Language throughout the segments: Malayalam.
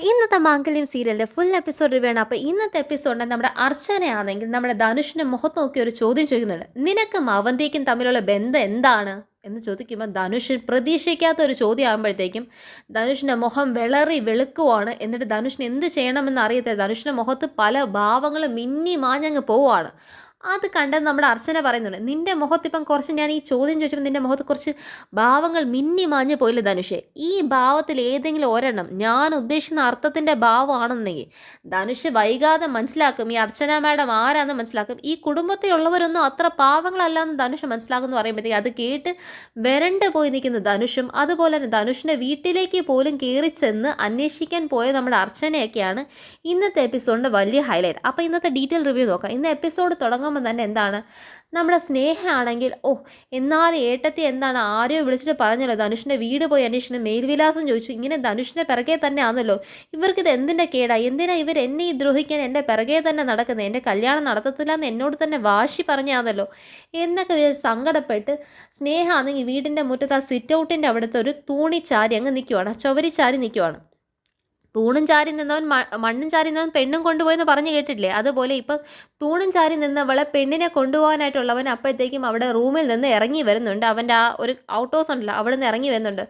ഇന്നത്തെ മാംഗല്യം സീരിയലിൻ്റെ ഫുൾ എപ്പിസോഡ് റിവ്യൂ ആണ്. അപ്പോൾ ഇന്നത്തെ എപ്പിസോഡിൽ നമ്മുടെ അർച്ചനയാണെങ്കിൽ നമ്മുടെ ധനുഷിൻ്റെ മുഖത്ത് നോക്കി ഒരു ചോദ്യം ചോദിക്കുന്നുണ്ട്. നിനക്കും അവന്തിക്കും തമ്മിലുള്ള ബന്ധം എന്താണ് എന്ന് ചോദിക്കുമ്പോൾ ധനുഷ് പ്രതീക്ഷിക്കാത്ത ഒരു ചോദ്യം ആകുമ്പോഴത്തേക്കും ധനുഷിൻ്റെ മുഖം വെളുക്കുവാണ്. എന്നിട്ട് ധനുഷിന് എന്ത് ചെയ്യണമെന്ന് അറിയത്തില്ല. ധനുഷിൻ്റെ മുഖത്ത് പല ഭാവങ്ങളും മിന്നി മാഞ്ഞങ്ങ് പോവുകയാണ്. അത് കണ്ടത് നമ്മുടെ അർച്ചന പറയുന്നുണ്ട്, നിൻ്റെ മുഖത്തിപ്പം കുറച്ച് ഞാൻ ഈ ചോദ്യം ചോദിച്ചപ്പോൾ നിൻ്റെ മുഖത്ത് കുറച്ച് ഭാവങ്ങൾ മിന്നി മാഞ്ഞ് പോയില്ല ധനുഷേ. ഈ ഭാവത്തിൽ ഏതെങ്കിലും ഒരെണ്ണം ഞാൻ ഉദ്ദേശിക്കുന്ന അർത്ഥത്തിൻ്റെ ഭാവമാണെന്നുണ്ടെങ്കിൽ ധനുഷ് വൈകാതെ മനസ്സിലാക്കും ഈ അർച്ചന മാഡം ആരാന്ന് മനസ്സിലാക്കും. ഈ കുടുംബത്തിലുള്ളവരൊന്നും അത്ര പാവങ്ങളല്ല എന്ന് ധനുഷ് മനസ്സിലാക്കുമെന്ന് പറയുമ്പോഴത്തേക്ക് അത് കേട്ട് വരണ്ട് പോയി നിൽക്കുന്ന ധനുഷും അതുപോലെ തന്നെ ധനുഷിൻ്റെ വീട്ടിലേക്ക് പോലും കയറി ചെന്ന് അന്വേഷിക്കാൻ പോയ നമ്മുടെ അർച്ചനയൊക്കെയാണ് ഇന്നത്തെ എപ്പിസോഡിൻ്റെ വലിയ ഹൈലൈറ്റ്. അപ്പോൾ ഇന്നത്തെ ഡീറ്റെയിൽ റിവ്യൂ നോക്കാം. ഇന്ന് എപ്പിസോഡ് തുടങ്ങുമ്പോൾ തന്നെ എന്താണ് നമ്മുടെ സ്നേഹമാണെങ്കിൽ എന്നാലും ഏട്ടത്തി എന്താണ് ആരെയോ വിളിച്ചിട്ട് പറഞ്ഞല്ലോ ധനുഷിൻ്റെ വീട് പോയി അന്വേഷിക്കണം, മേൽവിലാസം ചോദിച്ചു. ഇങ്ങനെ ധനുഷിൻ്റെ പിറകെ തന്നെ ആണല്ലോ. ഇവർക്കിത് എന്തിൻ്റെ കേടാ? എന്തിനാ ഇവർ എന്നെ ഈ ദ്രോഹിക്കാൻ എൻ്റെ പിറകെ തന്നെ നടക്കുന്നത്? എൻ്റെ കല്യാണം നടത്തത്തില്ല എന്ന് എന്നോട് തന്നെ വാശി പറഞ്ഞാണല്ലോ എന്നൊക്കെ സങ്കടപ്പെട്ട് സ്നേഹമാണെങ്കിൽ വീടിൻ്റെ മുറ്റത്ത് ആ സിറ്റ് ഔട്ടിൻ്റെ അവിടുത്തെ ഒരു തൂണിച്ചാരി അങ്ങ് നിൽക്കുവാണ്, ചുവരിച്ചാരി നിൽക്കുവാണ്. തൂണും ചാരി നിന്നവൻ മണ്ണും ചാരി നിന്നവൻ പെണ്ണും കൊണ്ടുപോയെന്ന് പറഞ്ഞു കേട്ടിട്ടില്ലേ? അതുപോലെ ഇപ്പം തൂണും ചാരി നിന്നവളെ പെണ്ണിനെ കൊണ്ടുപോകാനായിട്ടുള്ളവൻ അപ്പോഴത്തേക്കും അവിടെ റൂമിൽ നിന്ന് ഇറങ്ങി വരുന്നുണ്ട്. അവൻ്റെ ആ ഒരു ഔട്ട് ഹൗസ് ഉണ്ടല്ലോ അവിടെ നിന്ന് ഇറങ്ങി വരുന്നുണ്ട്.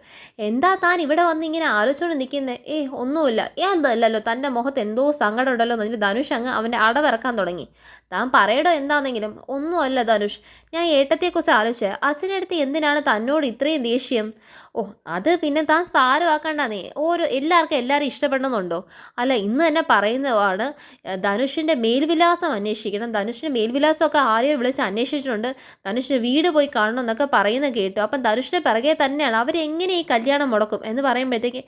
എന്താ താൻ ഇവിടെ വന്ന് ഇങ്ങനെ ആലോചിച്ചുകൊണ്ട് നിൽക്കുന്നത്? ഒന്നുമില്ല. എന്തല്ലല്ലോ തൻ്റെ മുഖത്ത് എന്തോ സങ്കടം ഉണ്ടല്ലോ എന്നിട്ട് ധനുഷ് അങ്ങ് അവൻ്റെ അടവിറക്കാൻ തുടങ്ങി. താൻ പറയടോ എന്താണെങ്കിലും. ഒന്നുമല്ല ധനുഷ്, ഞാൻ ഏട്ടത്തെക്കുറിച്ച് ആലോചിച്ചത്. അച്ഛനടുത്ത് എന്തിനാണ് തന്നോട് ഇത്രയും ദേഷ്യം? അത് പിന്നെ താൻ സാരമാക്കണ്ടെന്നേ. എല്ലാവർക്കും എല്ലാവരും ഇഷ്ടപ്പെടണമെന്നുണ്ടോ? അല്ല, ഇന്ന് തന്നെ പറയുന്നതാണ് ധനുഷിൻ്റെ മേൽവിലാസം അന്വേഷിക്കണം. ധനുഷിൻ്റെ മേൽവിലാസമൊക്കെ ആരെയോ വിളിച്ച് അന്വേഷിച്ചിട്ടുണ്ട്. ധനുഷിൻ്റെ വീട് പോയി കാണണം എന്നൊക്കെ പറയുന്നത് കേട്ടു. അപ്പം ധനുഷിൻ്റെ പിറകെ തന്നെയാണ്. അവരെങ്ങനെ ഈ കല്യാണം മുടക്കും എന്ന് പറയുമ്പോഴത്തേക്ക്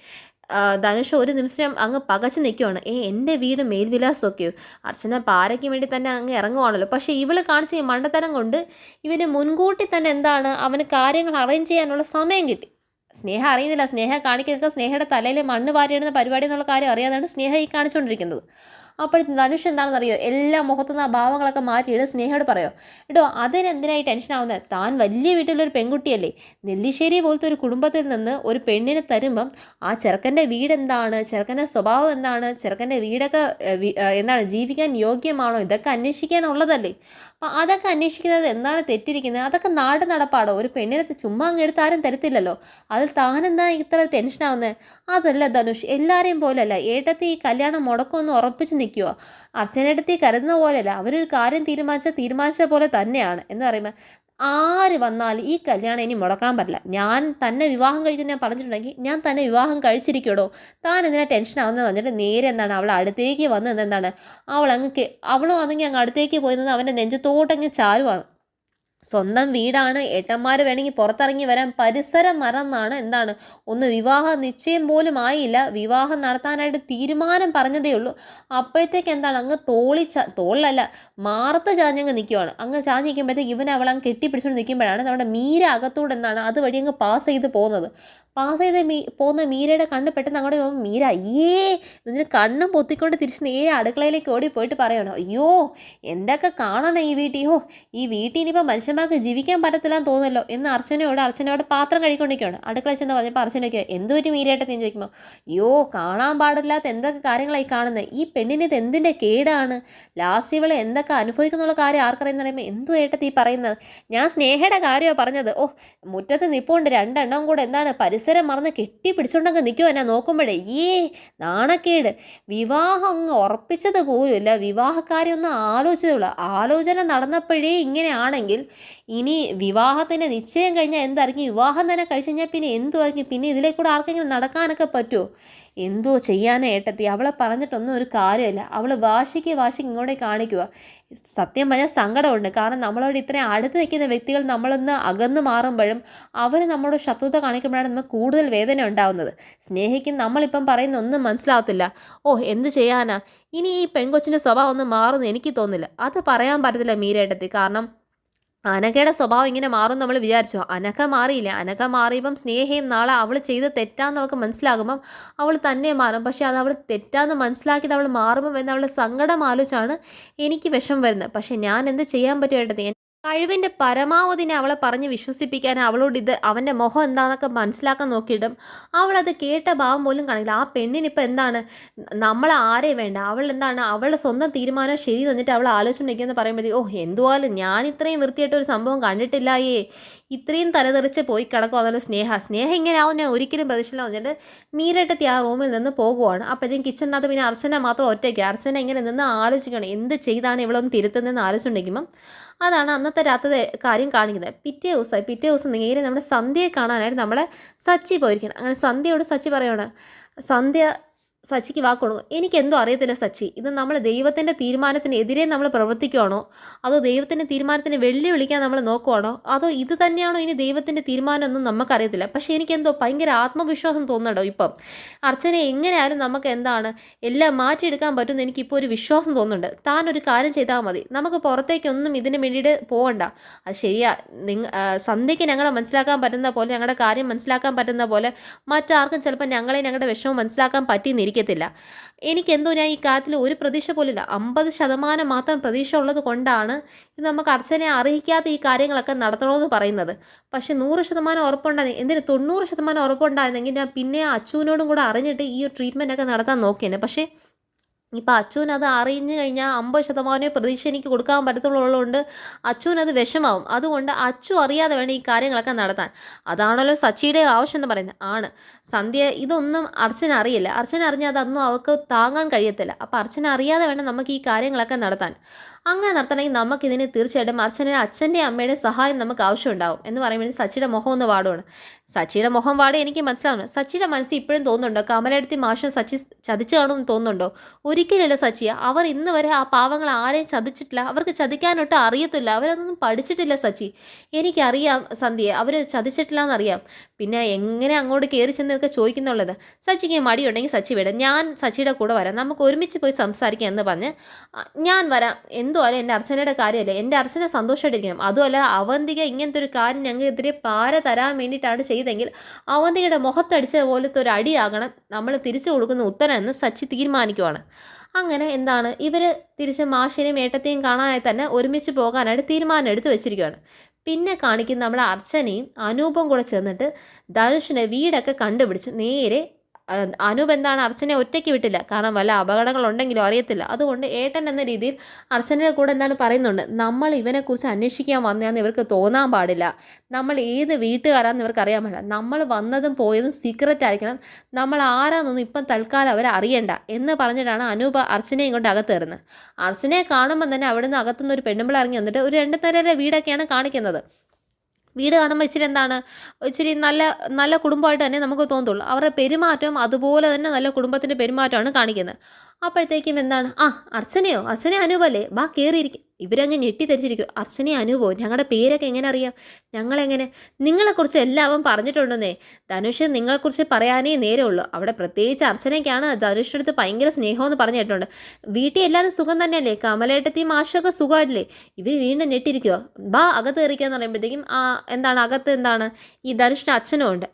ധനുഷ് ഒരു നിമിഷം അങ്ങ് പകച്ച് നിൽക്കുവാണ്. എൻ്റെ വീട് മേൽവിലാസമൊക്കെയോ? അർച്ചന പാരയ്ക്ക് വേണ്ടി തന്നെ അങ്ങ് ഇറങ്ങുവാണല്ലോ. പക്ഷേ ഇവള് കാണിച്ച ഈ മണ്ടത്തരം കൊണ്ട് ഇവന് മുൻകൂട്ടി തന്നെ എന്താണ് അവന് കാര്യങ്ങൾ അറേഞ്ച് ചെയ്യാനുള്ള സമയം കിട്ടി. സ്നേഹ അറിയുന്നില്ല. സ്നേഹ കാണിക്കുന്നത് സ്നേഹയുടെ തലയിൽ മണ്ണ് വാരിയിടുന്ന പരിപാടി എന്നുള്ള കാര്യം അറിയാതാണ് സ്നേഹ ഈ കാണിച്ചുകൊണ്ടിരിക്കുന്നത്. അപ്പോഴത്തെ ധനുഷ് എന്താണെന്നറിയോ, എല്ലാ മുഖത്തുനിന്ന് ആ ഭാവങ്ങളൊക്കെ മാറ്റിയിട്ട് സ്നേഹയോട് പറയോ, അതിനെന്തിനായി ടെൻഷൻ ആവുന്നത്? താൻ വലിയ വീട്ടിലൊരു പെൺകുട്ടിയല്ലേ? നെല്ലിശ്ശേരി പോലത്തെ ഒരു കുടുംബത്തിൽ നിന്ന് ഒരു പെണ്ണിനെ തരുമ്പം ആ ചെറുക്കൻ്റെ വീട് എന്താണ്, ചെറുക്കൻ്റെ സ്വഭാവം എന്താണ്, ചെറുക്കൻ്റെ വീടൊക്കെ എന്താണ്, ജീവിക്കാൻ യോഗ്യമാണോ, ഇതൊക്കെ അന്വേഷിക്കാനുള്ളതല്ലേ. അപ്പം അതൊക്കെ അന്വേഷിക്കുന്നത് എന്താണ് തെറ്റിരിക്കുന്നത്? അതൊക്കെ നാട് നടപ്പാടോ? ഒരു പെണ്ണിനെ ചുമ്മാ അങ്ങ് എടുത്ത് ആരും തരത്തില്ലല്ലോ. അതിൽ താനെന്താ ഇത്ര ടെൻഷനാവുന്നത്? അതല്ല ധനുഷ്, എല്ലാവരെയും പോലെയല്ല. ഏട്ടത്തി ഈ കല്യാണം മുടക്കമൊന്നും ഉറപ്പിച്ച് നിൽക്കുമോ? അർച്ചനേട്ടത്തി കരുതുന്ന പോലെയല്ല. അവരൊരു കാര്യം തീരുമാനിച്ച പോലെ തന്നെയാണ് എന്ന് പറയുമ്പോൾ ആര് വന്നാലും ഈ കല്യാണം ഇനി മുടക്കാൻ പറ്റില്ല. ഞാൻ തന്നെ വിവാഹം കഴിക്കുന്ന ഞാൻ പറഞ്ഞിട്ടുണ്ടെങ്കിൽ ഞാൻ തന്നെ വിവാഹം കഴിച്ചിരിക്കടോ. താൻ എന്തിനാ ടെൻഷൻ ആവുന്നത് പറഞ്ഞിട്ട് നേരെ എന്താണ് അവൾ അടുത്തേക്ക് വന്നത് എന്താണ് അവളും ആണെങ്കിൽ അങ്ങ് അടുത്തേക്ക് പോയിരുന്നത് അവൻ്റെ നെഞ്ചത്തോട്ടങ്ങ് ചാരുവാണ്. സ്വന്തം വീടാണ്, ഏട്ടന്മാർ വേണമെങ്കിൽ പുറത്തിറങ്ങി വരാൻ പരിസരം മറന്നാണ് എന്താണ് ഒന്ന് വിവാഹ നിശ്ചയം പോലും ആയില്ല, വിവാഹം നടത്താനായിട്ട് തീരുമാനം പറഞ്ഞതേ ഉള്ളൂ. അപ്പോഴത്തേക്ക് എന്താണ് അങ്ങ് തോളിലല്ല മാറത്ത് ചാഞ്ഞങ്ങ് നിൽക്കുവാണ്. അങ്ങ് ചാഞ്ഞ് നിൽക്കുമ്പോഴത്തേക്ക് ഇവനെ അവൾ അങ്ങ് കെട്ടിപ്പിടിച്ചുകൊണ്ട് നിൽക്കുമ്പോഴാണ് നമ്മുടെ മീര അകത്തൂടെ എന്താണ് അതുവഴി അങ്ങ് പാസ് ചെയ്ത് പോകുന്നത്. പോകുന്ന മീരയുടെ കണ്ണ് പെട്ടെന്ന് അങ്ങോട്ട് പോകുമ്പോൾ മീര ഇതിന് കണ്ണും പൊത്തിക്കൊണ്ട് തിരിച്ച് നേരെ അടുക്കളയിലേക്ക് ഓടി പോയിട്ട് പറയണോ, അയ്യോ എന്തൊക്കെ കാണണം ഈ വീട്ടിൽ. ഈ വീട്ടിൽ ഇനിയിപ്പോൾ മനുഷ്യന്മാർക്ക് ജീവിക്കാൻ പറ്റത്തില്ലാന്ന് തോന്നുമല്ലോ എന്ന് അർച്ചനയോട് പാത്രം കഴിക്കൊണ്ടിരിക്കുകയാണ്. അടുക്കള ചെന്ന് പറഞ്ഞപ്പോൾ അർച്ചനയ്ക്ക് എന്ത് പറ്റി മീരയായിട്ട് എന്ന് ചോദിക്കുമ്പോൾ, അയ്യോ കാണാൻ പാടില്ലാത്ത എന്തൊക്കെ കാര്യങ്ങളായി കാണുന്നത്. ഈ പെണ്ണിന് ഇത് എന്തിൻ്റെ കേടാണ്? ലാസ്റ്റ് ഇവളെ എന്തൊക്കെ അനുഭവിക്കുന്നുള്ള കാര്യം ആർക്കറിയെന്ന് പറയുമ്പോൾ എന്തു ഏട്ടത്തി പറയുന്നത്? ഞാൻ സ്നേഹയുടെ കാര്യമാണ് പറഞ്ഞത്. മുറ്റത്ത് നിൽപ്പുണ്ട് രണ്ടെണ്ണം കൂടെ എന്താണ് പരിസരം മറന്ന് കെട്ടിപ്പിടിച്ചുകൊണ്ടങ്ങ് നിൽക്കുമോ എന്നെ നോക്കുമ്പോഴേ. നാണക്കേട്. വിവാഹം അങ്ങ് ഉറപ്പിച്ചത് പോലുമില്ല, വിവാഹക്കാരെ ഒന്ന് ആലോചിച്ചതുള്ളൂ. ആലോചന നടന്നപ്പോഴേ ഇങ്ങനെയാണെങ്കിൽ ഇനി വിവാഹത്തിൻ്റെ നിശ്ചയം കഴിഞ്ഞാൽ എന്തായിരിക്കും? വിവാഹം തന്നെ കഴിച്ചു കഴിഞ്ഞാൽ പിന്നെ എന്തുമായിരിക്കും? പിന്നെ ഇതിലേക്കൂടെ ആർക്കെങ്കിലും നടക്കാനൊക്കെ പറ്റുമോ? എന്തോ ചെയ്യാനേ ഏട്ടത്തി. അവളെ പറഞ്ഞിട്ടൊന്നും ഒരു കാര്യമില്ല. അവൾ വാശിക്ക് ഇങ്ങോട്ടേ കാണിക്കുക. സത്യം പറഞ്ഞാൽ സങ്കടമുണ്ട്. കാരണം നമ്മളോട് ഇത്രയും അടുത്ത് നിൽക്കുന്ന വ്യക്തികൾ നമ്മളൊന്ന് അകന്ന് മാറുമ്പോഴും അവർ നമ്മളോട് ശത്രുത കാണിക്കുമ്പോഴാണ് നമുക്ക് കൂടുതൽ വേദന ഉണ്ടാവുന്നത്. സ്നേഹിക്കും നമ്മളിപ്പം പറയുന്ന ഒന്നും മനസ്സിലാവത്തില്ല. എന്ത് ചെയ്യാനാ? ഇനി ഈ പെൺകൊച്ചിൻ്റെ സ്വഭാവം ഒന്നും മാറുമെന്ന് എനിക്ക് തോന്നുന്നില്ല. അത് പറയാൻ പറ്റത്തില്ല മീരേട്ടത്തി. കാരണം അനഘയുടെ സ്വഭാവം ഇങ്ങനെ മാറും നമ്മൾ വിചാരിച്ചു. അനഘ മാറിയില്ല. അനഘ മാറിയപ്പം സ്നേഹയും നാളെ അവൾ ചെയ്ത് തെറ്റാന്ന് നമുക്ക് മനസ്സിലാകുമ്പം അവൾ തന്നെ മാറും. പക്ഷേ അത് അവൾ തെറ്റാന്ന് മനസ്സിലാക്കിയിട്ട് അവൾ മാറുമ്പം എന്ന് അവളുടെ സങ്കടം ആലോചിച്ചാണ് എനിക്ക് വിഷമം വരുന്നത്. പക്ഷേ ഞാൻ എന്ത് ചെയ്യാൻ പറ്റും ഏട്ടത്തി? കഴിവിൻ്റെ പരമാവധിനെ അവളെ പറഞ്ഞ് വിശ്വസിപ്പിക്കാൻ അവളോട് ഇത് അവൻ്റെ മുഖം എന്താണെന്നൊക്കെ മനസ്സിലാക്കാൻ നോക്കിയിട്ടും അവളത് കേട്ട ഭാവം പോലും കാണില്ല. ആ പെണ്ണിനിപ്പോൾ എന്താണ്, നമ്മളെ ആരെയും വേണ്ട, അവൾ എന്താണ് അവളുടെ സ്വന്തം തീരുമാനം ശരി തന്നിട്ട് അവൾ ആലോചിച്ചുകൊണ്ടിരിക്കുമെന്ന് പറയുമ്പോഴത്തേക്ക് ഓ എന്തുവാലും ഞാൻ ഇത്രയും വൃത്തിയായിട്ടൊരു സംഭവം കണ്ടിട്ടില്ലായേ, ഇത്രയും തലതെറിച്ച് പോയി കിടക്കും. അതുപോലെ സ്നേഹം ഇങ്ങനെ ആവും ഞാൻ ഒരിക്കലും പ്രതീക്ഷിച്ചില്ല എന്നിട്ട് മീരട്ടത്തി ആ റൂമിൽ നിന്ന് പോകുവാണ്. അപ്പോഴത്തേക്കും കിച്ചണിനകത്ത് പിന്നെ അർച്ചന മാത്രം ഒറ്റയ്ക്ക്. അർച്ചന ഇങ്ങനെ നിന്ന് ആലോചിക്കണം എന്ത് ചെയ്താണ് ഇവളൊന്ന് തിരുത്തുന്നതെന്ന് ആലോചിച്ചുകൊണ്ടിരിക്കുമ്പം അതാണ് അന്നത്തെ രാത്രി കാര്യം കാണിക്കുന്നത്. പിറ്റേ ദിവസം നേരെ നമ്മുടെ സന്ധ്യയെ കാണാനായിട്ട് നമ്മളെ സച്ചി പോയിരിക്കണം. അങ്ങനെ സന്ധ്യയോട് സച്ചി പറയാണ്, സന്ധ്യ സച്ചിക്ക് വാക്ക് കൊടുക്കും, എനിക്കെന്തോ അറിയത്തില്ല സച്ചി, ഇത് നമ്മൾ ദൈവത്തിൻ്റെ തീരുമാനത്തിനെതിരെ നമ്മൾ പ്രവർത്തിക്കുകയാണോ, അതോ ദൈവത്തിൻ്റെ തീരുമാനത്തിന് വെല്ലുവിളിക്കാൻ നമ്മൾ നോക്കുവാണോ, അതോ ഇത് തന്നെയാണോ ഇനി ദൈവത്തിൻ്റെ തീരുമാനമൊന്നും നമുക്കറിയത്തില്ല. പക്ഷേ എനിക്കെന്തോ ഭയങ്കര ആത്മവിശ്വാസം തോന്നണോ ഇപ്പം. അർച്ചന എങ്ങനെയായാലും നമുക്ക് എന്താണ് എല്ലാം മാറ്റിയെടുക്കാൻ പറ്റുമെന്ന് എനിക്കിപ്പോൾ ഒരു വിശ്വാസം തോന്നുന്നുണ്ട്. താനൊരു കാര്യം ചെയ്താൽ മതി, നമുക്ക് പുറത്തേക്കൊന്നും ഇതിന് വേണ്ടിയിട്ട് പോകണ്ട. അത് ശരിയാ, സന്ധ്യയ്ക്ക് ഞങ്ങളെ മനസ്സിലാക്കാൻ പറ്റുന്ന പോലെ, ഞങ്ങളുടെ കാര്യം മനസ്സിലാക്കാൻ പറ്റുന്ന പോലെ മറ്റാർക്കും ചിലപ്പോൾ ഞങ്ങളുടെ വിഷമം മനസ്സിലാക്കാൻ പറ്റിയെന്നിരിക്കത്തില്ല. എനിക്കെന്തോ ഞാൻ ഈ കാര്യത്തിൽ ഒരു പ്രതീക്ഷ പോലില്ല. 50% മാത്രം പ്രതീക്ഷ ഉള്ളത് കൊണ്ടാണ് ഇത് നമുക്ക് അർച്ചനയെ അറിയിക്കാത്ത ഈ കാര്യങ്ങളൊക്കെ നടത്തണമെന്ന് പറയുന്നത്. പക്ഷേ 100% ഉറപ്പുണ്ടായിരുന്നു, എന്തിന് 90% ഉറപ്പുണ്ടായിരുന്നെങ്കിൽ ഞാൻ പിന്നെ അച്ചുവിനോടും കൂടെ അറിഞ്ഞിട്ട് ഈ ഒരു ട്രീറ്റ്മെൻറ്റൊക്കെ നടത്താൻ നോക്കിയേനെ. പക്ഷേ ഇപ്പം അച്ചുവിനത് അറിഞ്ഞു കഴിഞ്ഞാൽ 50% പ്രതീക്ഷ എനിക്ക് കൊടുക്കാൻ പറ്റത്തുള്ളതുകൊണ്ട് അച്ചുവിനത് വിഷമാവും. അതുകൊണ്ട് അച്ചു അറിയാതെ വേണം ഈ കാര്യങ്ങളൊക്കെ നടത്താൻ. അതാണല്ലോ സച്ചിയുടെ ആവശ്യം എന്ന് പറയുന്നത്. ആണ് സന്ധ്യ ഇതൊന്നും അർച്ചന അറിയില്ല. അർച്ചന അറിഞ്ഞാൽ അതൊന്നും അവൾക്ക് താങ്ങാൻ കഴിയത്തില്ല. അപ്പോൾ അർച്ചന അറിയാതെ വേണം നമുക്ക് ഈ കാര്യങ്ങളൊക്കെ നടത്താൻ. അങ്ങനെ നടത്തണമെങ്കിൽ നമുക്കിതിന് തീർച്ചയായിട്ടും അച്ഛൻ്റെ അമ്മയുടെ സഹായം നമുക്ക് ആവശ്യമുണ്ടാവും എന്ന് പറയുമ്പോൾ സച്ചിയുടെ മുഖം ഒന്ന് വാടുവാണ്. സച്ചിയുടെ മുഖം വാടി എനിക്ക് മനസ്സിലാവുന്നു. സച്ചിയുടെ മനസ്സിൽ ഇപ്പോഴും തോന്നുന്നുണ്ടോ കമലെടുത്തി മാഷം സച്ചി ചതിച്ചു കാണുമെന്ന് തോന്നുന്നുണ്ടോ? ഒരിക്കലല്ല സച്ചിയ. അവർ ഇന്ന് വരെ ആ പാവങ്ങൾ ആരെയും ചതിച്ചിട്ടില്ല. അവർക്ക് ചതിക്കാനൊട്ട് അറിയത്തില്ല. അവരതൊന്നും പഠിച്ചിട്ടില്ല സച്ചി. എനിക്കറിയാം സന്ധ്യയെ, അവർ ചതിച്ചിട്ടില്ല എന്നറിയാം. പിന്നെ എങ്ങനെ അങ്ങോട്ട് കയറി ചെന്നൊക്കെ ചോദിക്കുന്നുള്ളത്. സച്ചിക്ക് മടിയുണ്ടെങ്കിൽ സച്ചി വിടാം, ഞാൻ സച്ചിയുടെ കൂടെ വരാം, നമുക്ക് ഒരുമിച്ച് പോയി സംസാരിക്കാം എന്ന് പറഞ്ഞ് ഞാൻ വരാം. എന്തുമല്ല എൻ്റെ അർച്ചനയുടെ കാര്യമല്ലേ, എൻ്റെ അർച്ചന സന്തോഷമായിട്ടിരിക്കണം. അതുമല്ല അവന്തിക ഇങ്ങനത്തെ ഒരു കാര്യം ഞങ്ങൾക്കെതിരെ പാര തരാൻ വേണ്ടിയിട്ടാണ് ചെയ്തെങ്കിൽ അവന്തികയുടെ മുഖത്തടിച്ച പോലത്തെ ഒരു അടിയാകണം നമ്മൾ തിരിച്ചു കൊടുക്കുന്ന ഉത്തരം എന്ന് സച്ചി തീരുമാനിക്കുവാണ്. അങ്ങനെ എന്താണ് ഇവർ തിരിച്ച് മാഷിനെയും ഏട്ടത്തെയും കാണാനായി തന്നെ ഒരുമിച്ച് പോകാനായിട്ട് തീരുമാനം എടുത്ത് വെച്ചിരിക്കുകയാണ്. പിന്നെ കാണിക്കുന്ന നമ്മുടെ അർച്ചനയും അനൂപും കൂടെ ചേർന്നിട്ട് ധനുഷിൻ്റെ വീടൊക്കെ കണ്ടുപിടിച്ച് നേരെ അനൂപ് എന്താണ് അർച്ചനയെ ഒറ്റയ്ക്ക് വിട്ടില്ല, കാരണം വല്ല അപകടങ്ങളുണ്ടെങ്കിലോ അറിയത്തില്ല. അതുകൊണ്ട് ഏട്ടൻ എന്ന രീതിയിൽ അർച്ചനയുടെ കൂടെ എന്താണ് പറയുന്നുണ്ട്, നമ്മൾ ഇവനെക്കുറിച്ച് അന്വേഷിക്കാൻ വന്നതെന്ന് ഇവർക്ക് തോന്നാൻ പാടില്ല, നമ്മൾ ഏത് വീട്ടുകാരാണെന്ന് ഇവർക്ക് അറിയാൻ പാടില്ല, നമ്മൾ വന്നതും പോയതും സീക്രറ്റ് ആയിരിക്കണം, നമ്മൾ ആരാന്നൊന്നും ഇപ്പം തൽക്കാലം അവർ അറിയണ്ട എന്ന് പറഞ്ഞിട്ടാണ് അനൂപ് അർച്ചനയെ ഇങ്ങോട്ട് അകത്ത് കയറുന്നത്. അർച്ചനയെ കാണുമ്പോൾ തന്നെ അവിടുന്ന് അകത്തുനിന്ന് ഒരു പെണ്ണുമ്പിള ഇറങ്ങി വന്നിട്ട് ഒരു 2 നിലയുടെ വീടൊക്കെയാണ് കാണിക്കുന്നത്. വീട് കാണുമ്പോൾ ഇച്ചിരി എന്താണ് ഇച്ചിരി നല്ല നല്ല കുടുംബമായിട്ട് തന്നെ നമുക്ക് തോന്നുള്ളൂ. അവരുടെ പെരുമാറ്റം അതുപോലെ തന്നെ നല്ല കുടുംബത്തിൻ്റെ പെരുമാറ്റമാണ് കാണിക്കുന്നത്. അപ്പോഴത്തേക്കും എന്താണ് അർച്ചനയോ, അർച്ചന അനൂപല്ലേ, വാ കയറിയിരിക്കും. ഇവരങ്ങ് ഞെട്ടിത്തെരിച്ചിരിക്കും. അർച്ചനയും അനൂപോ, ഞങ്ങളുടെ പേരൊക്കെ എങ്ങനെ അറിയാം, ഞങ്ങളെങ്ങനെ, നിങ്ങളെക്കുറിച്ച് എല്ലാവരും പറഞ്ഞിട്ടുണ്ടെന്നേ. ധനുഷ് നിങ്ങളെക്കുറിച്ച് പറയാനേ നേരെ ഉള്ളൂ. അവിടെ പ്രത്യേകിച്ച് അർച്ചനയ്ക്കാണ് ധനുഷിൻ്റെ അടുത്ത് ഭയങ്കര സ്നേഹമെന്ന് പറഞ്ഞു കേട്ടിട്ടുണ്ട്. വീട്ടിൽ എല്ലാവരും സുഖം തന്നെയല്ലേ, കമലേട്ടത്തെയും മാഷൊക്കെ സുഖമായിട്ടില്ലേ. ഇവർ വീണ്ടും ഞെട്ടിരിക്കുമോ, ബാ അകത്ത് കയറിക്കാന്ന് പറയുമ്പോഴത്തേക്കും എന്താണ് അകത്ത് എന്താണ് ഈ ധനുഷിൻ്റെ അച്ഛനും ഉണ്ട്.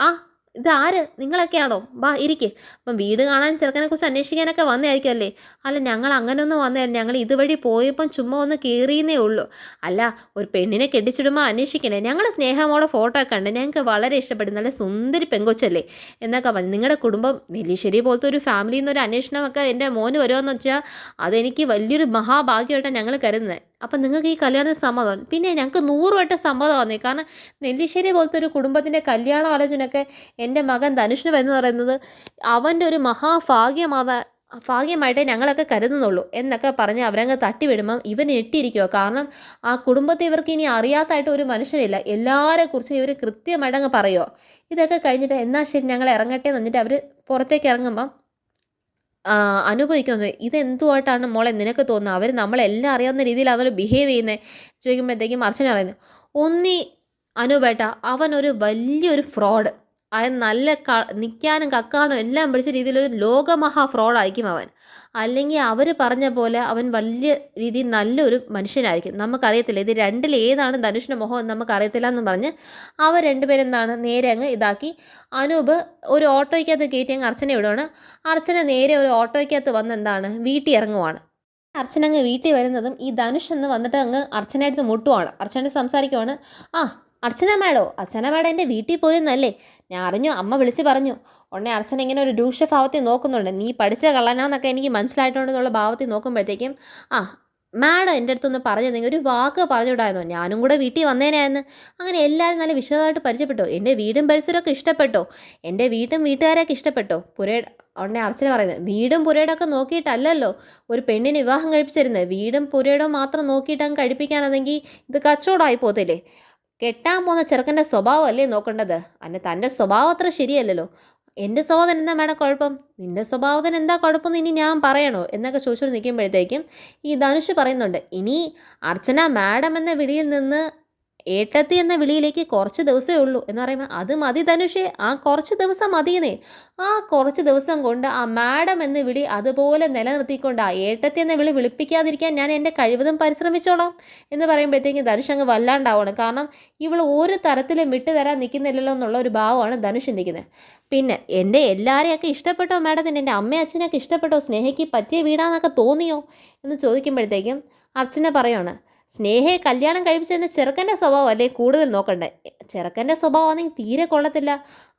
ഇതാര്, നിങ്ങളൊക്കെയാണോ, വാ ഇരിക്ക്. അപ്പം വീട് കാണാൻ ചെറുക്കനെക്കുറിച്ച് അന്വേഷിക്കാനൊക്കെ വന്നതായിരിക്കും അല്ലേ. അല്ല ഞങ്ങൾ അങ്ങനെയൊന്നും വന്നതല്ല, ഞങ്ങൾ ഇതുവഴി പോയപ്പം ചുമ്മാ ഒന്ന് കയറിയെന്നേ ഉള്ളൂ. അല്ല ഒരു പെണ്ണിനെ കെട്ടിച്ചിടുമ്പോൾ അന്വേഷിക്കണേ, ഞങ്ങൾ സ്നേഹമോടെ ഫോട്ടോ ഒക്കെ കണ്ട് ഞങ്ങൾക്ക് വളരെ ഇഷ്ടപ്പെട്ടു, നല്ല സുന്ദരി പെങ്കൊച്ചല്ലേ എന്നൊക്കെ പറഞ്ഞു. നിങ്ങളുടെ കുടുംബം നെല്ലിശ്ശേരി പോലത്തെ ഒരു ഫാമിലിയിൽ നിന്നൊരു അന്വേഷണമൊക്കെ എൻ്റെ മോന് വരുമെന്ന് വെച്ചാൽ അതെനിക്ക് വലിയൊരു മഹാഭാഗ്യമായിട്ടാണ് ഞങ്ങൾ കരുതുന്നത്. അപ്പം നിങ്ങൾക്ക് ഈ കല്യാണത്തിന് സമ്മതമാണ്, പിന്നെ ഞങ്ങൾക്ക് 100 വട്ടം സമ്മതമാണ്. കാരണം നെല്ലിശ്ശേരി പോലത്തെ ഒരു കുടുംബത്തിൻ്റെ കല്യാണ ആലോചനയൊക്കെ എൻ്റെ മകൻ ധനുഷിന് വരുന്ന പറയുന്നത് അവൻ്റെ ഒരു ഭാഗ്യമായിട്ടേ ഞങ്ങളൊക്കെ കരുതുന്നുള്ളൂ എന്നൊക്കെ പറഞ്ഞ് അവരങ്ങ് തട്ടിവിടുമ്പം ഇവൻ ഞെട്ടിയിരിക്കുമോ. കാരണം ആ കുടുംബത്തെ ഇവർക്ക് ഇനി അറിയാത്തായിട്ട് ഒരു മനുഷ്യനില്ല. എല്ലാവരെക്കുറിച്ചും ഇവർ കൃത്യമായിട്ടങ്ങ് പറയുമോ. ഇതൊക്കെ കഴിഞ്ഞിട്ട് എന്നാൽ ശരി ഞങ്ങൾ ഇറങ്ങട്ടെ എന്ന് പറഞ്ഞിട്ട് അവർ പുറത്തേക്ക് ഇറങ്ങുമ്പം അനുഭവിക്കുന്നത് ഇതെന്തുമായിട്ടാണ് മോളെ നിനക്ക് തോന്നുന്നത്, അവർ നമ്മളെല്ലാം അറിയാവുന്ന രീതിയിൽ അവർ ബിഹേവ് ചെയ്യുന്നത് ചോദിക്കുമ്പോഴത്തേക്കും അർച്ചന പറയുന്നു, ഒന്നി അനുപേട്ട അവനൊരു വലിയൊരു ഫ്രോഡ്, അതായത് നല്ല നിൽക്കാനും കക്കാനും എല്ലാം പിടിച്ച രീതിയിലൊരു ലോകമഹാ ഫ്രോഡായിരിക്കും അവൻ. അല്ലെങ്കിൽ അവർ പറഞ്ഞ പോലെ അവൻ വലിയ രീതിയിൽ നല്ലൊരു മനുഷ്യനായിരിക്കും. നമുക്കറിയത്തില്ല ഇത് രണ്ടിൽ ഏതാണ് ധനുഷിൻ്റെ മുഖം എന്ന് നമുക്കറിയത്തില്ല എന്ന് പറഞ്ഞ് അവർ രണ്ടുപേരെന്താണ് നേരെ അങ്ങ് ഇതാക്കി അനൂപ് ഒരു ഓട്ടോയ്ക്കകത്ത് കയറ്റി അങ്ങ് അർച്ചന വിടുവാണ്. അർച്ചന നേരെ ഒരു ഓട്ടോയ്ക്കകത്ത് വന്ന് എന്താണ് വീട്ടിൽ ഇറങ്ങുവാണ്. അർച്ചന അങ്ങ് വീട്ടിൽ വരുന്നതും ഈ ധനുഷ് എന്ന് വന്നിട്ട് അങ്ങ് അർച്ചനയടുത്ത് മുട്ടുവാണ്. അർച്ചന സംസാരിക്കുവാണ്. ആ അർച്ചന മേഡം എൻ്റെ വീട്ടിൽ പോയെന്നല്ലേ ഞാൻ അറിഞ്ഞു, അമ്മ വിളിച്ച് പറഞ്ഞു. ഉടനെ അർച്ചന ഇങ്ങനെ ഒരു രൂക്ഷ ഭാവത്തിൽ നോക്കുന്നുണ്ട്. നീ പഠിച്ച കള്ളനാന്നൊക്കെ എനിക്ക് മനസ്സിലായിട്ടുണ്ടെന്നുള്ള ഭാവത്തിൽ നോക്കുമ്പോഴത്തേക്കും ആ മാഡം എൻ്റെ അടുത്തൊന്ന് പറഞ്ഞതെങ്കിൽ ഒരു വാക്ക് പറഞ്ഞുവിടായിരുന്നോ, ഞാനും കൂടെ വീട്ടിൽ വന്നേനായിരുന്നു. അങ്ങനെ എല്ലാവരും നല്ല വിശദമായിട്ട് പരിചയപ്പെട്ടോ, എൻ്റെ വീടും പരിസരമൊക്കെ ഇഷ്ടപ്പെട്ടോ, എൻ്റെ വീട്ടും വീട്ടുകാരൊക്കെ ഇഷ്ടപ്പെട്ടോ. ഉടനെ അർച്ചന പറയുന്നത്, വീടും പുരയിടമൊക്കെ നോക്കിയിട്ടല്ലല്ലോ ഒരു പെണ്ണിന് വിവാഹം കഴിപ്പിച്ചിരുന്നത്. വീടും പുരയിടവും മാത്രം നോക്കിയിട്ട് അങ്ങ് കഴിപ്പിക്കാനാണെങ്കിൽ ഇത് കച്ചവടമായി പോകത്തില്ലേ. കെട്ടാൻ പോകുന്ന ചെറുക്കൻ്റെ സ്വഭാവം അല്ലേ നോക്കേണ്ടത്, അന്നെ തൻ്റെ സ്വഭാവം അത്ര ശരിയല്ലല്ലോ. എൻ്റെ സ്വഭാവത്തിന് എന്താ മേഡം കുഴപ്പം, നിൻ്റെ സ്വഭാവത്തിന് എന്താ കുഴപ്പമെന്ന് ഇനി ഞാൻ പറയണോ എന്നൊക്കെ ചോദിച്ചുകൊണ്ട് നിൽക്കുമ്പോഴത്തേക്കും ഈ ധനുഷ് പറയുന്നുണ്ട്, ഇനി അർച്ചന മാഡം എന്ന വിളിയിൽ നിന്ന് ഏട്ടത്തി എന്ന വിളിയിലേക്ക് കുറച്ച് ദിവസമേ ഉള്ളൂ എന്ന് പറയുമ്പോൾ അത് മതി ധനുഷേ, ആ കുറച്ച് ദിവസം മതിയെന്നേ. ആ കുറച്ച് ദിവസം കൊണ്ട് ആ മാഡം എന്ന വിളി അതുപോലെ നിലനിർത്തിക്കൊണ്ട് ആ ഏട്ടത്തി എന്ന വിളി വിളിപ്പിക്കാതിരിക്കാൻ ഞാൻ എൻ്റെ കഴിവതും പരിശ്രമിച്ചോളാം എന്ന് പറയുമ്പോഴത്തേക്കും ധനുഷ് അങ്ങ് വല്ലാണ്ടാവണം. കാരണം ഇവൾ ഒരു തരത്തിലും വിട്ടുതരാൻ നിൽക്കുന്നില്ലല്ലോ എന്നുള്ള ഒരു ഭാവമാണ് ധനുഷ് നിൽക്കുന്നത്. പിന്നെ എൻ്റെ എല്ലാവരെയൊക്കെ ഇഷ്ടപ്പെട്ടോ മാഡത്തിന്, എൻ്റെ അമ്മയും അച്ഛനെയൊക്കെ ഇഷ്ടപ്പെട്ടോ, സ്നേഹയ്ക്ക് പറ്റിയ വീടാന്നൊക്കെ തോന്നിയോ എന്ന് ചോദിക്കുമ്പോഴത്തേക്കും അർച്ചന പറയുവാണ്, സ്നേഹയെ കല്യാണം കഴിപ്പിച്ചെന്ന് ചെറുക്കൻ്റെ സ്വഭാവം അല്ലേ കൂടുതൽ നോക്കണ്ടേ. ചെറുക്കൻ്റെ സ്വഭാവമാണെങ്കിൽ തീരെ കൊള്ളത്തില്ല.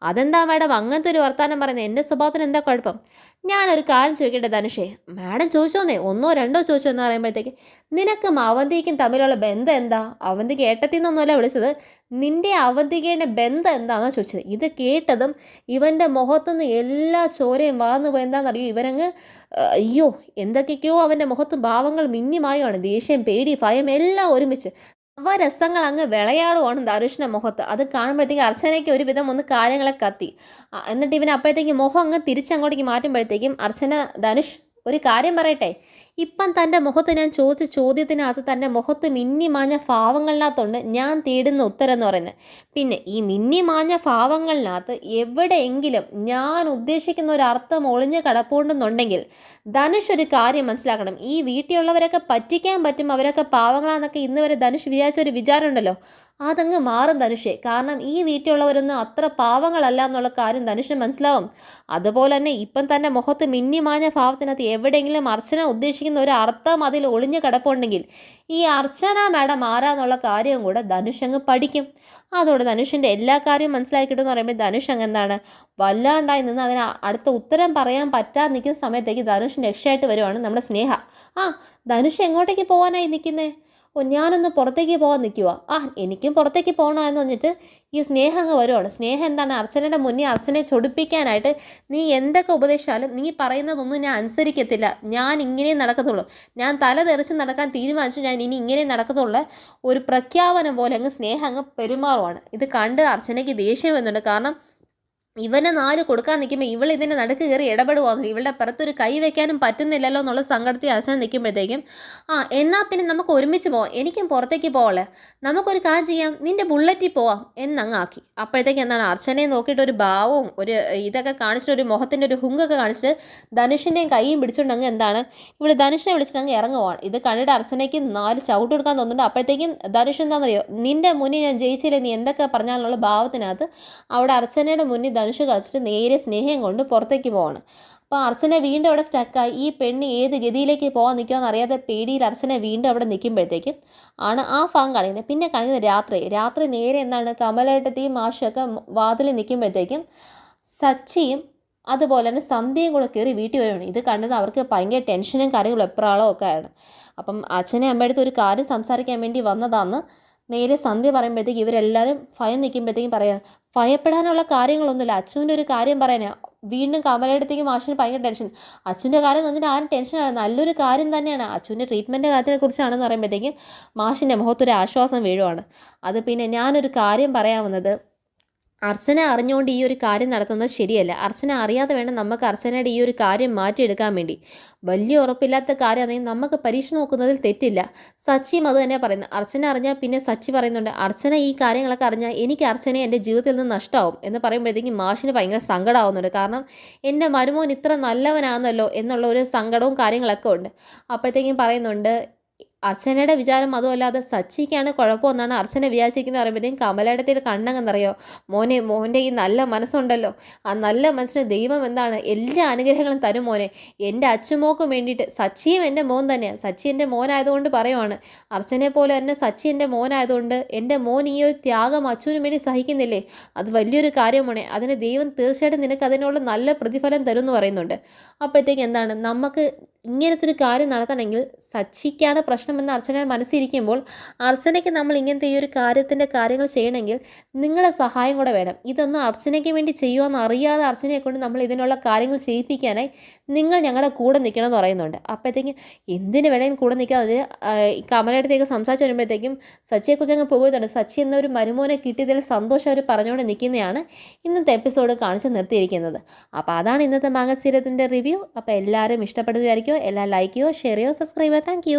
അതെന്താ മാഡം അങ്ങനത്തെ ഒരു വർത്തമാനം പറയുന്നത്, എൻ്റെ സ്വഭാവത്തിന് എന്താ കുഴപ്പം. ഞാനൊരു കാര്യം ചോദിക്കട്ടെ ധനുഷേ. മാഡം ചോദിച്ചോന്നേ, ഒന്നോ രണ്ടോ ചോദിച്ചോ എന്ന് പറയുമ്പോഴത്തേക്ക്, നിനക്കും അവന്തിക്കും തമ്മിലുള്ള ബന്ധം എന്താ. അവന്തിക്ക് ഏട്ടത്തിന്നൊന്നുമല്ല വിളിച്ചത്, നിൻ്റെ അവന്തികയുടെ ബന്ധം എന്താണെന്നാണ് ചോദിച്ചത്. ഇത് കേട്ടതും ഇവൻ്റെ മുഖത്തുനിന്ന് എല്ലാ ചോരയും വാർന്നു പോയി. എന്താണെന്നറിയോ, ഇവനങ്ങ് അയ്യോ എന്തൊക്കെയൊക്കെയോ അവൻ്റെ മുഖത്ത് ഭാവങ്ങൾ മിന്നിമായുമാണ്. ദേഷ്യം, പേടി, ഭയം എല്ലാം ഒരുമിച്ച് നവരസങ്ങൾ അങ്ങ് വിളയാടുവാണ് ധനുഷിൻ്റെ മുഖത്ത്. അത് കാണുമ്പോഴത്തേക്ക് അർച്ചനയ്ക്ക് ഒരുവിധം ഒന്ന് കാര്യങ്ങളെ കത്തി. എന്നിട്ട് ഇവൻ അപ്പോഴത്തേക്ക് മുഖം അങ്ങ് തിരിച്ചങ്ങോട്ടേക്ക് മാറ്റുമ്പോഴത്തേക്കും അർച്ചന, ധനുഷ് ഒരു കാര്യം പറയട്ടെ, ഇപ്പം തൻ്റെ മുഖത്ത് ഞാൻ ചോദിച്ച ചോദ്യത്തിനകത്ത് തൻ്റെ മുഖത്ത് മിന്നി മാഞ്ഞ ഭാവങ്ങളിനകത്തുണ്ട് ഞാൻ തേടുന്ന ഉത്തരം എന്ന് പറയുന്നത്. പിന്നെ ഈ മിന്നി മാഞ്ഞ ഭാവങ്ങളിനകത്ത് എവിടെയെങ്കിലും ഞാൻ ഉദ്ദേശിക്കുന്ന ഒരു അർത്ഥം ഒളിഞ്ഞ് കിടപ്പുണ്ടെന്നുണ്ടെങ്കിൽ ധനുഷ് ഒരു കാര്യം മനസ്സിലാക്കണം, ഈ വീട്ടിലുള്ളവരൊക്കെ പറ്റിക്കാൻ പറ്റും, അവരൊക്കെ പാവങ്ങളാന്നൊക്കെ ഇന്ന് വരെ ധനുഷ് വിചാരിച്ച ഒരു വിചാരം ഉണ്ടല്ലോ, അതങ്ങ് മാറും ധനുഷേ. കാരണം ഈ വീട്ടിലുള്ളവരൊന്നും അത്ര പാവങ്ങളല്ല എന്നുള്ള കാര്യം ധനുഷിന് മനസ്സിലാവും. അതുപോലെ തന്നെ ഇപ്പം തന്നെ മുഖത്ത് മിന്നിമാഞ്ഞ ഭാവത്തിനകത്ത് എവിടെയെങ്കിലും അർച്ചന ഉദ്ദേശിക്കുന്ന ഒരു അർത്ഥം അതിൽ ഒളിഞ്ഞു കിടപ്പുണ്ടെങ്കിൽ ഈ അർച്ചന മാഡം ആരാന്നുള്ള കാര്യവും കൂടെ ധനുഷ് അങ്ങ് പഠിക്കും. അതോടെ ധനുഷിൻ്റെ എല്ലാ കാര്യവും മനസ്സിലാക്കി കിട്ടുമെന്ന് പറയുമ്പോൾ ധനുഷ് അങ്ങ് എന്താണ് വല്ലാണ്ടായി നിന്ന് അതിന് അടുത്ത ഉത്തരം പറയാൻ പറ്റാതെ നിൽക്കുന്ന സമയത്തേക്ക് ധനുഷിൻ്റെ രക്ഷയായിട്ട് വരുവാണ് നമ്മുടെ സ്നേഹ. ആ ധനുഷ് എങ്ങോട്ടേക്ക് പോകാനായി നിൽക്കുന്നേ. ഓ ഞാനൊന്ന് പുറത്തേക്ക് പോകാൻ നിൽക്കുക. എനിക്കും പുറത്തേക്ക് പോകണമെന്ന് പറഞ്ഞിട്ട് ഈ സ്നേഹം അങ്ങ് വരുവാണ്. സ്നേഹം എന്താണ്, അർച്ചനയുടെ മുന്നേ അർച്ചനയെ ചൊടിപ്പിക്കാനായിട്ട് നീ എന്തൊക്കെ ഉപദേശിച്ചാലും നീ പറയുന്നതൊന്നും ഞാൻ അനുസരിക്കത്തില്ല, ഞാൻ ഇങ്ങനെ നടക്കത്തുള്ളൂ, ഞാൻ തല തെറിച്ച് നടക്കാൻ തീരുമാനിച്ചു, ഞാൻ ഇനി ഇങ്ങനെ നടക്കത്തുള്ള ഒരു പ്രഖ്യാപനം പോലെ അങ്ങ് സ്നേഹം അങ്ങ് പെരുമാറുവാണ്. ഇത് കണ്ട് അർച്ചനയ്ക്ക് ദേഷ്യം വരുന്നുണ്ട്. കാരണം ഇവനെ 4 കൊടുക്കാൻ നിൽക്കുമ്പോൾ ഇവൾ ഇതിൻ്റെ നടുക്ക് കയറി ഇടപെടുവാന്നു, ഇവളുടെ പുറത്തൊരു കൈ വെക്കാനും പറ്റുന്നില്ലല്ലോ എന്നുള്ള സങ്കടത്തിൽ അർച്ചന നിൽക്കുമ്പോഴത്തേക്കും എന്നാൽ പിന്നെ നമുക്ക് ഒരുമിച്ച് പോവാം, എനിക്കും പുറത്തേക്ക് പോകല്ലേ, നമുക്കൊരു കാര്യം ചെയ്യാം, നിൻ്റെ ബുള്ളറ്റിൽ പോവാം എന്നങ്ങ് ആക്കി. അപ്പോഴത്തേക്ക് എന്താണ് അർച്ചനയെ നോക്കിയിട്ട് ഒരു ഭാവവും ഒരു ഇതൊക്കെ കാണിച്ചിട്ട് ഒരു മുഖത്തിൻ്റെ ഒരു ഹുങ്കൊക്കെ കാണിച്ചിട്ട് ധനുഷിൻ്റെയും കൈയും പിടിച്ചുകൊണ്ടങ്ങ് എന്താണ് ഇവിടെ ധനുഷിനെ വിളിച്ചിട്ടങ്ങ് ഇറങ്ങുവാണ്. ഇത് കണ്ടിട്ട് അർച്ചനയ്ക്ക് 4 ചവിട്ട് കൊടുക്കാൻ തോന്നുന്നുണ്ട്. അപ്പോഴത്തേക്കും ധനുഷ് എന്താണെന്നറിയോ, നിൻ്റെ മുന്നിൽ ഞാൻ ജയിച്ചില്ലേ നീ എന്തൊക്കെ പറഞ്ഞാലുള്ള ഭാവത്തിനകത്ത് അവിടെ അർച്ചനയുടെ മുന്നിൽ ധനുഷ് കളിച്ചിട്ട് നേരെ സ്നേഹം കൊണ്ട് പുറത്തേക്ക് പോവാണ്. അപ്പോൾ അർച്ചന വീണ്ടും അവിടെ സ്റ്റക്കായി. ഈ പെണ്ണ് ഏത് ഗതിയിലേക്ക് പോകാൻ നിൽക്കുമെന്ന് അറിയാതെ പേടിയിൽ അർച്ചന വീണ്ടും അവിടെ നിൽക്കുമ്പോഴത്തേക്കും ആണ് ആ ഭാഗം കാണിക്കുന്നത്. പിന്നെ കാണിക്കുന്നത് രാത്രി നേരെ എന്താണ് കമലേട്ടത്തെയും മാഷൊക്കെ വാതിൽ നിൽക്കുമ്പോഴത്തേക്കും സച്ചിയും അതുപോലെ തന്നെ സന്ധ്യയും കൂടെ കയറി വീട്ടിൽ വരുവാണ്. ഇത് കണ്ടത് അവർക്ക് ഭയങ്കര ടെൻഷനും കാര്യങ്ങളും എപ്പോഴാളോ ഒക്കെ ആണ്. അപ്പം അച്ഛനെ അമ്മയുടെ ഒരു കാര്യം സംസാരിക്കാൻ വേണ്ടി വന്നതാന്ന് നേരെ സന്ധ്യ പറയുമ്പോഴത്തേക്ക് ഇവരെല്ലാവരും ഭയം നിൽക്കുമ്പോഴത്തേക്കും പറയാം, ഭയപ്പെടാനുള്ള കാര്യങ്ങളൊന്നുമില്ല, അച്ഛൻ്റെ ഒരു കാര്യം പറയാനാ. വീണ്ടും കമലയിടത്തേക്ക് മാഷിന് ഭയങ്കര ടെൻഷൻ. അച്ഛൻ്റെ കാര്യം വന്നിട്ട് ആരും ടെൻഷനാണ്, നല്ലൊരു കാര്യം തന്നെയാണ്, അച്ഛൻ്റെ ട്രീറ്റ്മെൻറ്റ് കാര്യത്തിനെ കുറിച്ചാണെന്ന് പറയുമ്പോഴത്തേക്കും മാഷിൻ്റെ മുഖത്തൊരു ആശ്വാസം വീഴുവാണ്. അത് പിന്നെ ഞാനൊരു കാര്യം പറയാവുന്നത്, അർച്ചന അറിഞ്ഞുകൊണ്ട് ഈ ഒരു കാര്യം നടത്തുന്നത് ശരിയല്ല. അർച്ചന അറിയാതെ വേണം നമുക്ക് അർച്ചനയുടെ ഈ ഒരു കാര്യം മാറ്റിയെടുക്കാൻ വേണ്ടി. വലിയ ഉറപ്പില്ലാത്ത കാര്യമാണെങ്കിൽ നമുക്ക് പരീക്ഷ നോക്കുന്നതിൽ തെറ്റില്ല. സച്ചിയും അത് തന്നെ പറയുന്നത്. അർച്ചന അറിഞ്ഞാൽ പിന്നെ സച്ചി പറയുന്നുണ്ട്, അർച്ചന ഈ കാര്യങ്ങളൊക്കെ അറിഞ്ഞാൽ എനിക്ക് അർച്ചനയെ എൻ്റെ ജീവിതത്തിൽ നിന്ന് നഷ്ടമാവും എന്ന് പറയുമ്പോഴത്തേക്കും മാഷിന് ഭയങ്കര സങ്കടമാവുന്നുണ്ട്. കാരണം എൻ്റെ മരുമോൻ ഇത്ര നല്ലവനാണെന്നല്ലോ എന്നുള്ള ഒരു സങ്കടവും കാര്യങ്ങളൊക്കെ ഉണ്ട്. അപ്പോഴത്തേക്കും പറയുന്നുണ്ട്, അർച്ചനയുടെ വിചാരം അതുമല്ലാതെ സച്ചിക്കാണ് കുഴപ്പമെന്നാണ് അർച്ചന വിചാരിച്ചിരിക്കുന്നത് പറയുമ്പോഴത്തേക്കും കമലയിടത്തിൽ കണ്ണങ്ങെന്നറിയോ, മോൻ്റെ ഈ നല്ല മനസ്സുണ്ടല്ലോ, ആ നല്ല മനസ്സിന് ദൈവം എന്താണ് എല്ലാ അനുഗ്രഹങ്ങളും തരും മോനെ. എൻ്റെ അച്ചുമോക്കും വേണ്ടിയിട്ട്, സച്ചിയും എൻ്റെ മോൻ തന്നെയാണ്, സച്ചി എൻ്റെ മോനായതുകൊണ്ട് പറയുവാണ്, അർച്ചനെ പോലെ തന്നെ സച്ചി എൻ്റെ മോനായതുകൊണ്ട് എൻ്റെ മോൻ ഈ ഒരു ത്യാഗം അച്ചുവിന് വേണ്ടി സഹിക്കുന്നില്ലേ, അത് വലിയൊരു കാര്യമാണ്. അതിന് ദൈവം തീർച്ചയായിട്ടും നിനക്ക് അതിനുള്ള നല്ല പ്രതിഫലം തരും എന്ന് പറയുന്നുണ്ട്. അപ്പോഴത്തേക്ക് എന്താണ്, നമുക്ക് ഇങ്ങനത്തെ ഒരു കാര്യം നടത്തണമെങ്കിൽ സച്ചിക്കാണ് പ്രശ്നമെന്ന് അർച്ചന മനസ്സിരിക്കുമ്പോൾ അർച്ചനയ്ക്ക് നമ്മൾ ഇങ്ങനത്തെ ഈ ഒരു കാര്യങ്ങൾ ചെയ്യണമെങ്കിൽ നിങ്ങളുടെ സഹായം കൂടെ വേണം. ഇതൊന്നും അർച്ചനയ്ക്ക് വേണ്ടി ചെയ്യുമെന്ന് അറിയാതെ അർച്ചനയെ കൊണ്ട് നമ്മൾ ഇതിനുള്ള കാര്യങ്ങൾ ചെയ്യിപ്പിക്കാനായി നിങ്ങൾ ഞങ്ങളുടെ കൂടെ നിൽക്കണം എന്ന് പറയുന്നുണ്ട്. അപ്പോഴത്തേക്കും എന്തിന് വേണമെങ്കിലും കൂടെ നിൽക്കാതെ കമലടുത്തേക്ക് സംസാരിച്ച് വരുമ്പോഴത്തേക്കും സച്ചിയെക്കുറിച്ച് അങ്ങ് പോകുന്നുണ്ട്. സച്ചി എന്നൊരു മരുമോനെ കിട്ടിയതിൽ സന്തോഷം അവർ പറഞ്ഞുകൊണ്ട് നിൽക്കുന്നതാണ് ഇന്നത്തെ എപ്പിസോഡ് കാണിച്ച് നിർത്തിയിരിക്കുന്നത്. അപ്പോൾ അതാണ് ഇന്നത്തെ മാഗസീരത്തിൻ്റെ റിവ്യൂ. അപ്പോൾ എല്ലാവരും ഇഷ്ടപ്പെടുന്നതായിരിക്കും. എല്ലാം ലൈക്ക് ചെയ്യുക, ഷെയർ ചെയ്യുക, സബ്സ്ക്രൈബ് ചെയ്യുക. താങ്ക്